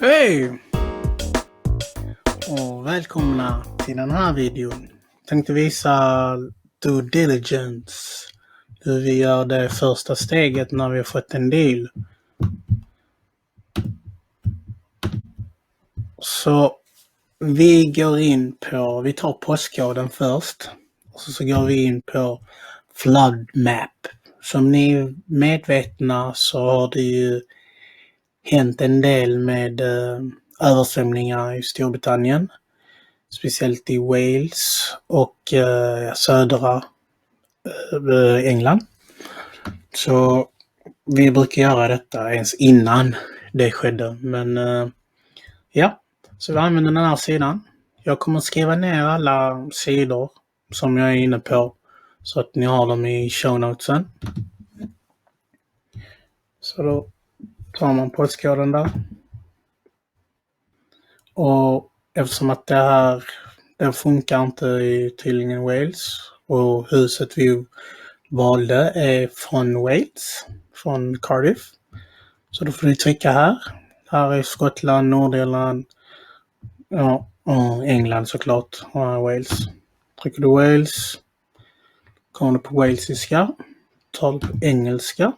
Hej! Och välkomna till den här videon. Tänkte visa due diligence. Hur vi gör det första steget när vi har fått en deal. Så vi tar postkoden först. Och så går vi in på flood map. Som ni är medvetna så har det ju hänt en del med översvämningar i Storbritannien. Speciellt i Wales och södra England. Så vi brukar göra detta ens innan det skedde. Men så vi använder den här sidan. Jag kommer skriva ner alla sidor som jag är inne på så att ni har dem i show notesen. Så då tar man postkoden där. Och eftersom att det funkar inte i tydligen Wales och huset vi valde är från Wales, från Cardiff. Så då får ni trycka här. Här är Skottland, Nordirland, och England såklart, och Wales. Trycker du Wales, kommer du på walesiska, tar du på engelska.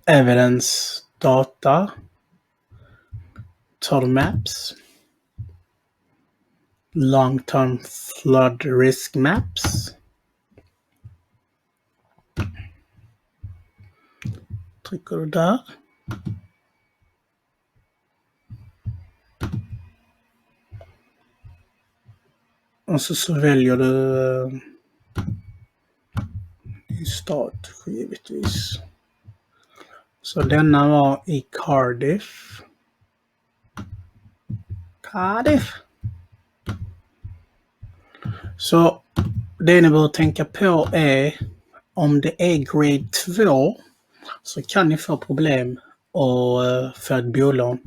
Evidence data, tar du maps. Long-term flood risk maps. Trycker du där. Och så väljer du din stad givetvis. Så denna var i Cardiff. Så det ni bör tänka på är om det är grade 2 så kan ni få problem och få ett bolån.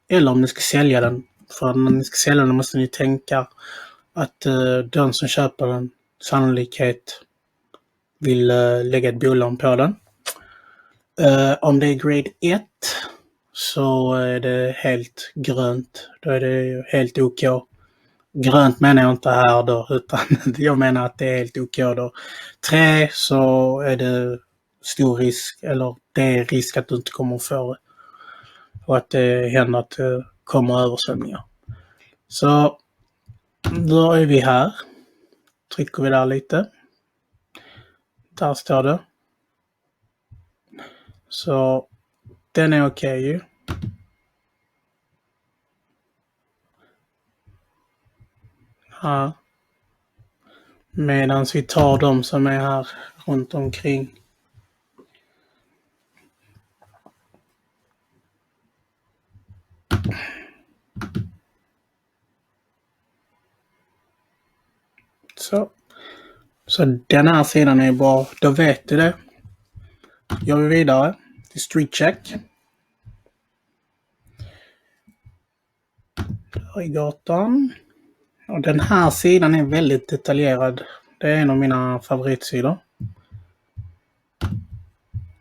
Eller om ni ska sälja den. För när ni ska sälja den måste ni tänka att den som köper den sannolikhet vill lägga ett bolån på den. Om det är grade 1 så är det helt grönt. Då är det helt OK. Grönt menar jag inte här då, utan jag menar att det är helt OK då. 3 så är det stor risk, eller det är risk att du inte kommer att få det. Och att det händer att det kommer översvämningar. Så då är vi här. Trycker vi där lite. Där står det. Så den är okej ju. Här. Medan vi tar de som är här runt omkring. Så den här sidan är bra. Då vet du det. Gör vi vidare till street check. Där är gatan. Och den här sidan är väldigt detaljerad. Det är en av mina favoritsidor.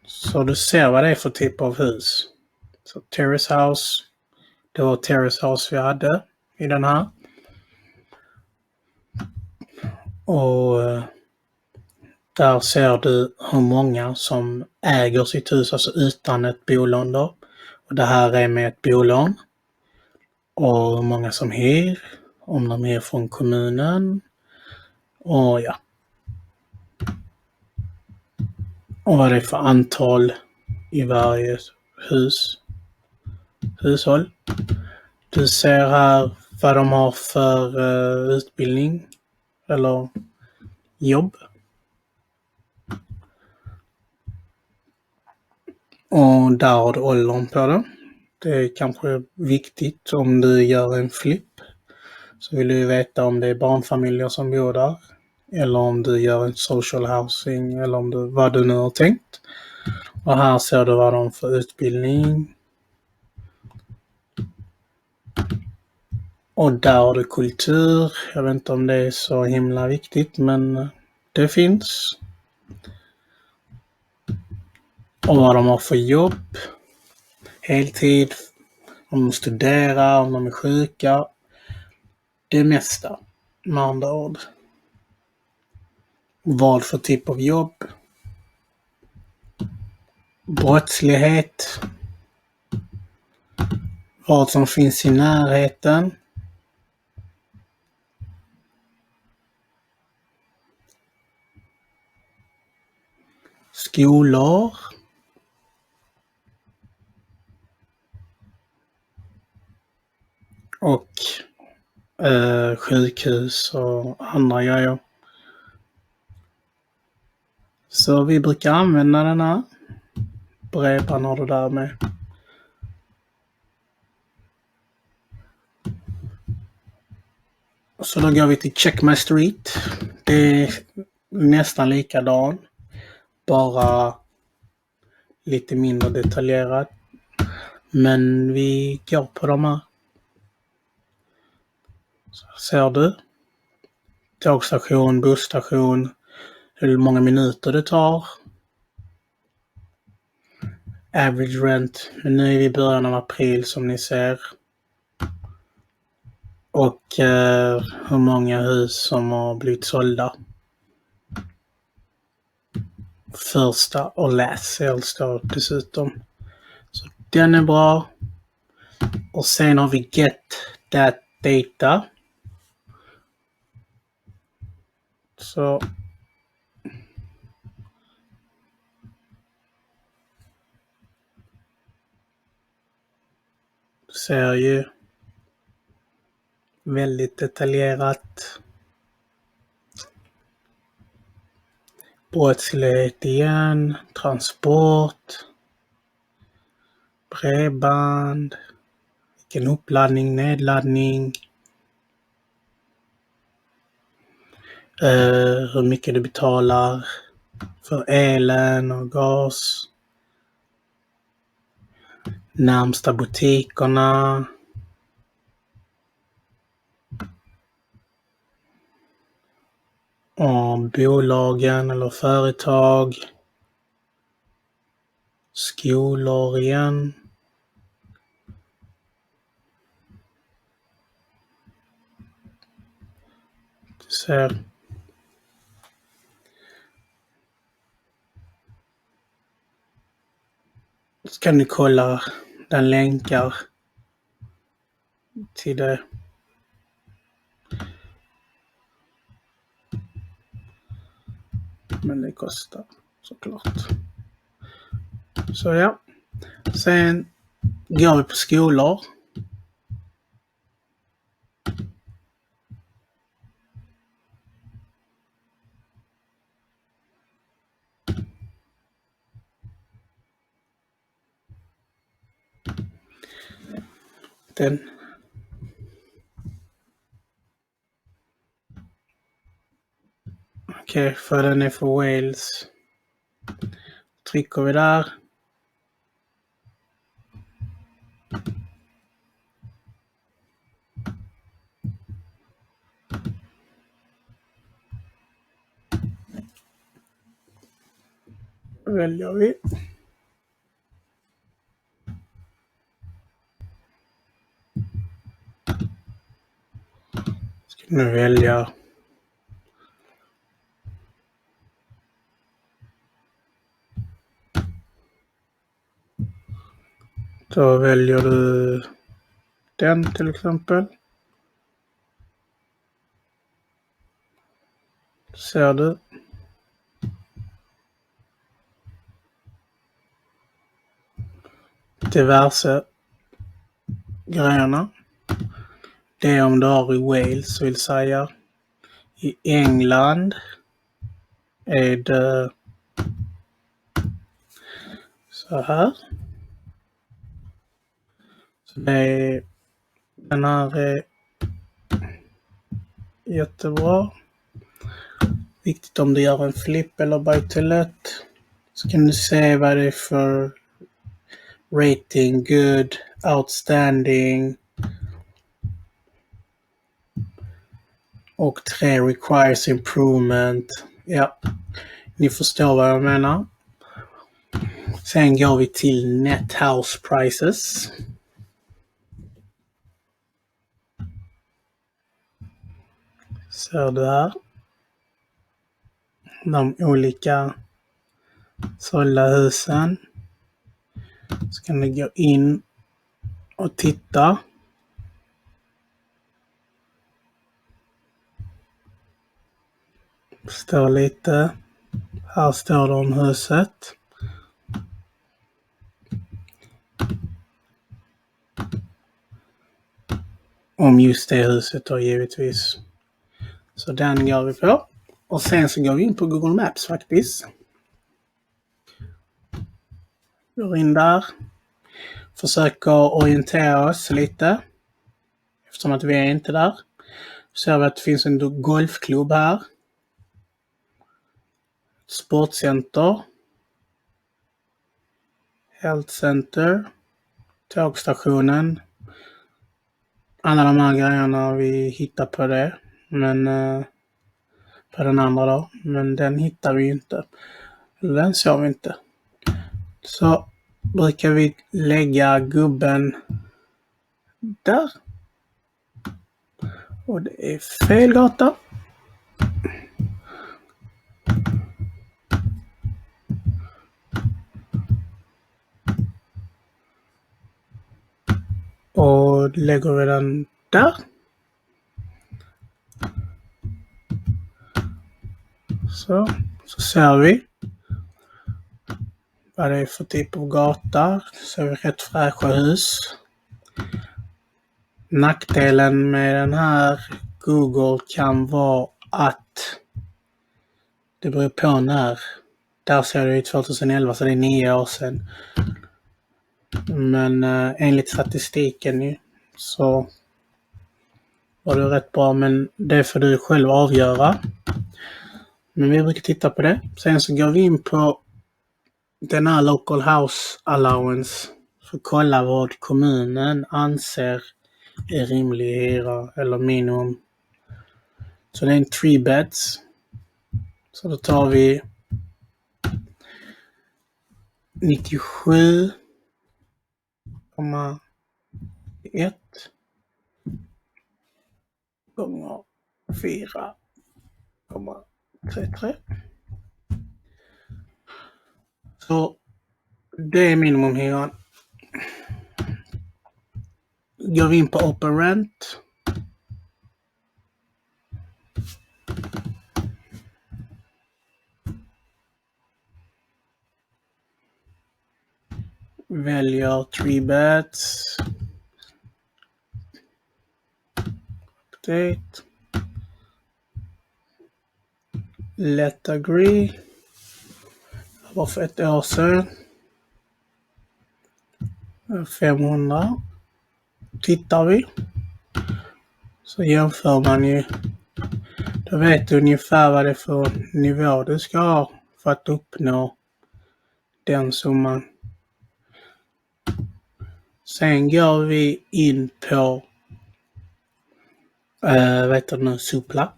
Så du ser vad det är för typ av hus. Så terrace house. Det var terrace house vi hade i den här. Och där ser du hur många som äger sitt hus, alltså utan ett bolån då. Och det här är med ett bolån. Och hur många som hyr. Om de är från kommunen. Och ja. Och vad det är för antal i varje hushåll. Du ser här vad de har för utbildning eller jobb. Och där har du åldern på det. Det är kanske viktigt om du gör en flipp. Så vill du veta om det är barnfamiljer som bor där. Eller om du gör en social housing. Eller om vad du nu har tänkt. Och här ser du vad de får utbildning. Och där har du kultur. Jag vet inte om det är så himla viktigt. Men det finns. Och vad de har för jobb. heltid, om de studerar, om de är sjuka. Det mesta, med andra ord. Vad för typ av jobb. Brottslighet. Vad som finns i närheten. Skolor. Och sjukhus och andra grejer. Så vi brukar använda den här. Bredband har du där med. Så då går vi till Check My Street. Det är nästan likadan. Bara lite mindre detaljerat. Men vi går på de här. Så ser du. Tågstation, busstation. Hur många minuter det tar. Average rent. Men nu är vi i början av april som ni ser. Och hur många hus som har blivit sålda. Första och last sales då dessutom. Så den är bra. Och sen har vi Get That Data. Så du ser ju väldigt detaljerat. Brottslighet igen. Transport. Bredband. Vilken uppladdning, nedladdning. Hur mycket du betalar för elen och gas. Närmsta butikerna. Och bolagen eller företag. Skolor igen. Du ser. Så kan du kolla den länkar till det. Men det kostar såklart. Så ja. Sen går vi på skolor. Den. Okej, för den är för Wales. Trycker vi där. Väljer vi. Ska nu välja. Då väljer du den till exempel. Ser du. Diverse grejerna. Det är om du har i Wales, vill säga. I England är det så här. Så det är, den här är jättebra. Viktigt om du gör en flip eller buy to let. Så kan du se vad det är för rating, good, outstanding. Och 3 requires improvement. Ja, ni förstår vad jag menar. Sen går vi till Net House Prices. Ser du här? De olika sålda husen. Så kan du gå in och titta. Står lite. Här står det om huset. Om just det huset då givetvis. Så den går vi på. Och sen så går vi in på Google Maps faktiskt. Går in där. Försöker orientera oss lite. Eftersom att vi är inte där. Ser vi att det finns en golfklubb här. Sportcenter. Health Center. Tågstationen. Alla de här grejerna vi hittar på det. Men på den andra då. Men den hittar vi inte. Den såg vi inte. Så brukar vi lägga gubben där. Och det är fel gata. Och lägger vi den där. Så ser vi vad det är för typ av gata. Så är vi rätt fräscha hus. Nackdelen med den här Google kan vara att det beror på när. Där ser det ut 2011 så det är 9 år sedan. Men enligt statistiken så var det rätt bra, men det får du själv avgöra. Men vi brukar titta på det. Sen så går vi in på den här Local House Allowance för att kolla vad kommunen anser är rimlig hyra eller minimum. Så det är en 3 beds. Så då tar vi 97,1 gånger 4,33. Så det är minimumhyran. Går vi in på Open Rent. Väljer 3 beds. Update. Let agree. Det var för 1 år sedan. 500. Tittar vi. Så jämför man ju. Då vet du ungefär vad det är för nivå du ska ha för att uppnå den summan. Sen går vi in på Supla.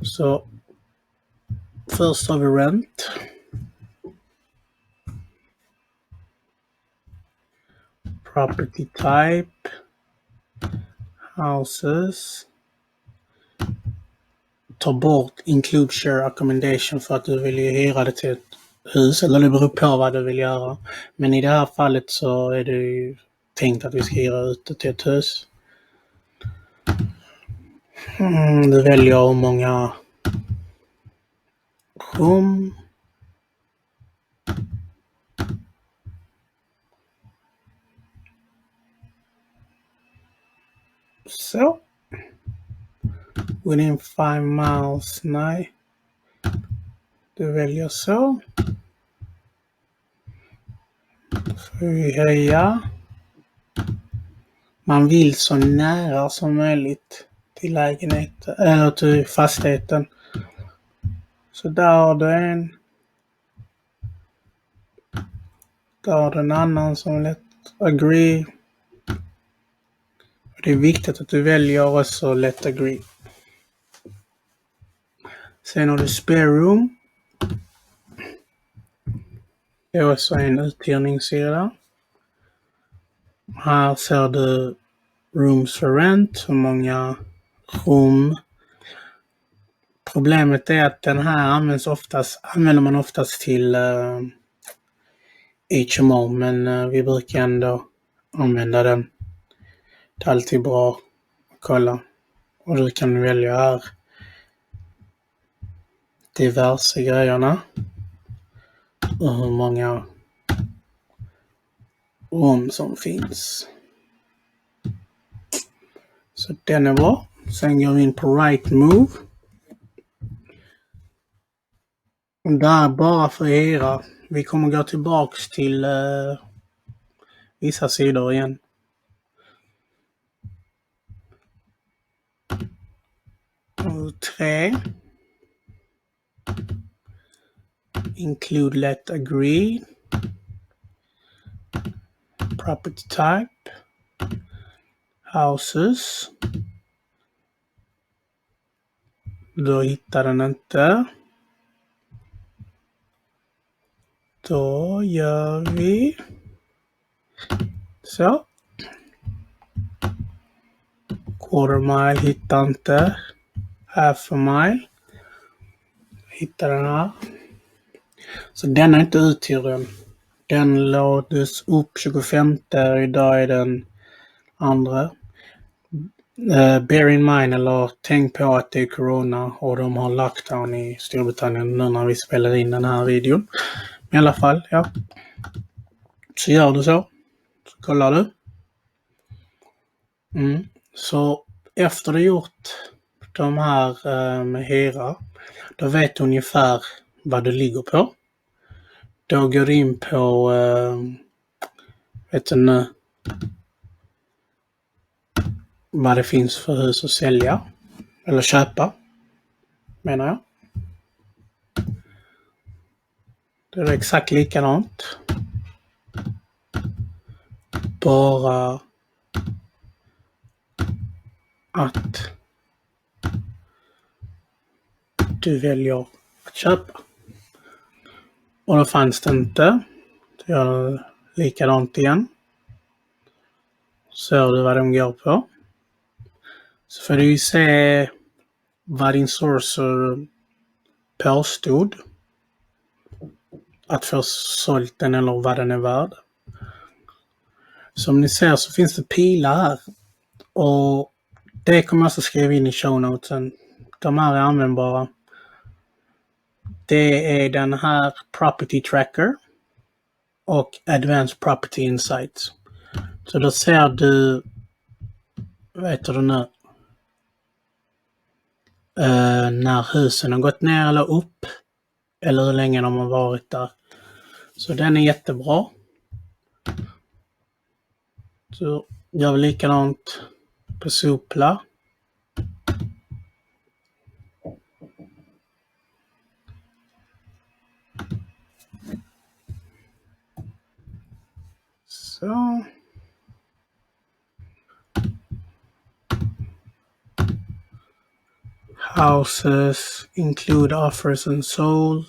Så först har vi rent. Property type. Houses. Ta bort include share accommodation för att du vill hyra det till ett hus. Eller det beror på vad du vill göra. Men i det här fallet så är det ju tänkt att vi ska hyra ut det till ett hus. Du väljer hur många rum. Så. Within 5 miles. Nej. Du väljer så. Då får vi höja. Man vill så nära som möjligt till lägenheten eller till fastigheten. Så där har du en. Där har du en annan som let agree. Och det är viktigt att du väljer också let agree. Sen har du spare room. Det är också en uthyrningssida. Här ser du rooms for rent, hur många rum. Problemet är att den här använder man oftast till HMO, men vi brukar ändå använda den. Det är alltid bra att kolla. Och du kan välja här diverse grejerna och hur många rum som finns. Så den är bra. Sen går vi in på Rightmove. Och där bara för era. Vi kommer gå tillbaks till vissa sidor igen. Och 3. Include let agree. Property type. Houses. Då hittar den inte. Då gör vi så. Quarter mile hittar inte. Half a mile. Hittar den här. Så den är inte uthyrd. Den lades upp 25. Idag är den andra. Bear in mind, eller tänk på att det är corona och de har lockdown i Storbritannien nu när vi spelar in den här videon. I alla fall, ja. Så gör du så. Så kollar du. Så efter du gjort de här med Hera, då vet du ungefär vad du ligger på. Då går du in på vet du nu vad det finns för hus att sälja eller köpa, menar jag. Det är exakt likadant. Bara att du väljer att köpa. Och då fanns det inte. Så gör det likadant igen. Ser du vad de går på. Så får du ju se vad din sourcer påstod att få sålt den eller vad den är värd. Som ni ser så finns det pilar här. Och det kommer jag också skriva in i show notesen. De här är användbara. Det är den här Property Tracker och Advanced Property Insights. Så då ser du, vet du nu, när husen har gått ner eller upp eller hur länge de har varit där. Så den är jättebra. Så gör vi likadant på Zoopla. Så. Houses include offers and sold.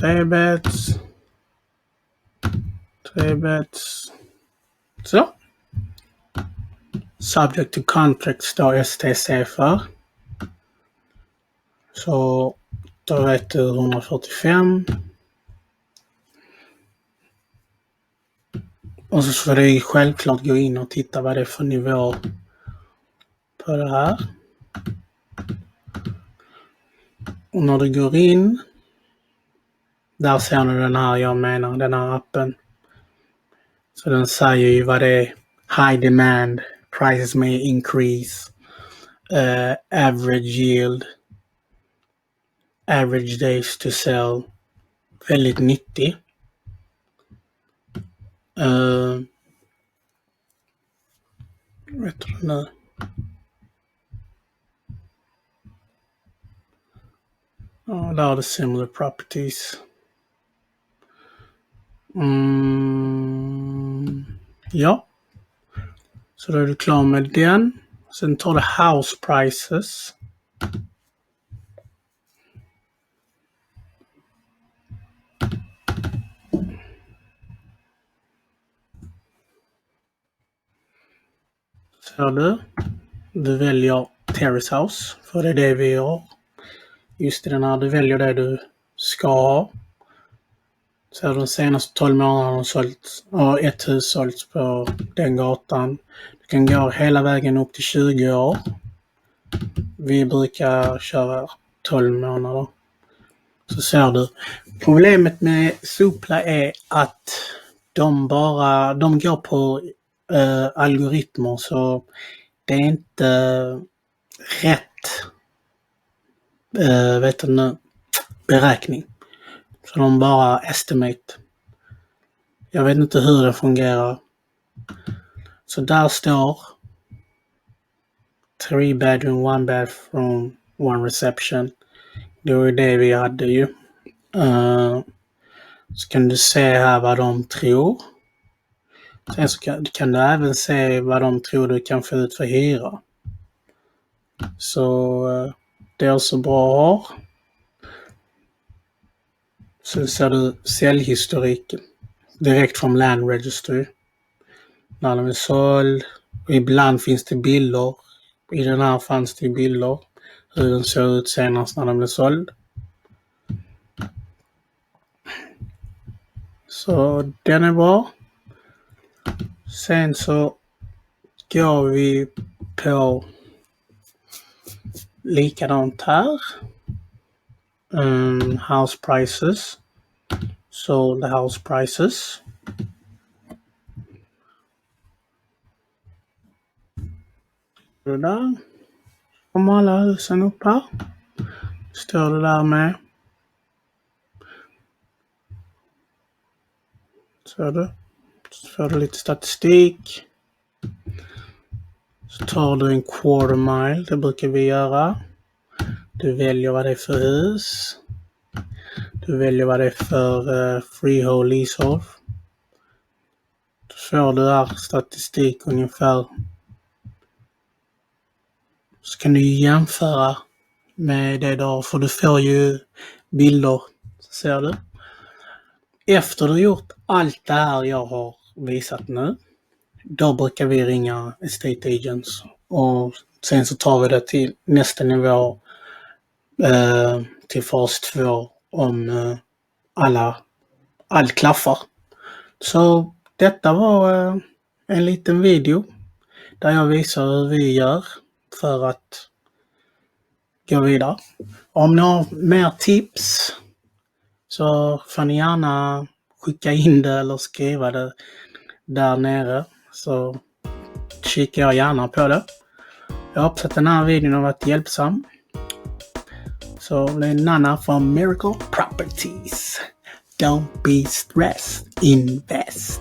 3 beds. Så. Subject to contract står STC för. Så då vet du 145. Och så får du självklart gå in och titta vad det är för nivå på det här. Och när du går in, där ser du den här, jag menar, den här appen. Så den säger ju vad det är. High demand, prices may increase, average yield, average days to sell. Väldigt nyttig. Vet du nu? Ja, där har du similar properties. Ja. Så då är du klar med den. Sen tar du house prices. Du väljer Terrace House, för det är det vi gör. Just det, när du väljer det du ska ha. Så de senaste 12 månaderna har sålts, ett hus sålts på den gatan. Du kan gå hela vägen upp till 20 år. Vi brukar köra 12 månader. Så ser du. Problemet med Zoopla är att de går på algoritmer, så det är inte rätt beräkning. Så de bara estimate. Jag vet inte hur det fungerar. Så där står 3 bedroom, 1 bathroom, 1 reception. Det var det vi hade ju. Så kan du se här vad de tror. Sen så kan du även se vad de tror du kan få ut för hyra. Så det är också bra. Sen ser du säljhistoriken direkt från Land Registry. När de är såld. Ibland finns det bilder. I den här fanns det bilder. Hur den såg ut senast när den blev såld. Så den är bra. Sen så går vi på likadant här. House prices. So the house prices. Det där. Kommer alla husen upp här. Står det där med. Så du. Så får du lite statistik. Så tar du en quarter mile. Det brukar vi göra. Du väljer vad det är för hus. Du väljer vad det är för freehold, leasehold. Då får du här statistik ungefär. Så kan du jämföra med det där. För du får ju bilder. Så ser du. Efter du gjort allt det här jag har visat nu. Då brukar vi ringa estate agents. Och sen så tar vi det till nästa nivå. Till fas 2 om allt klaffar. Så detta var en liten video där jag visar hur vi gör för att gå vidare. Om ni har mer tips så får ni gärna skicka in det eller skriva det där nere, så kikar jag gärna på det. Jag hoppas att den här videon har varit hjälpsam. Så det är Nanna från Miracle Properties. Don't be stressed, invest.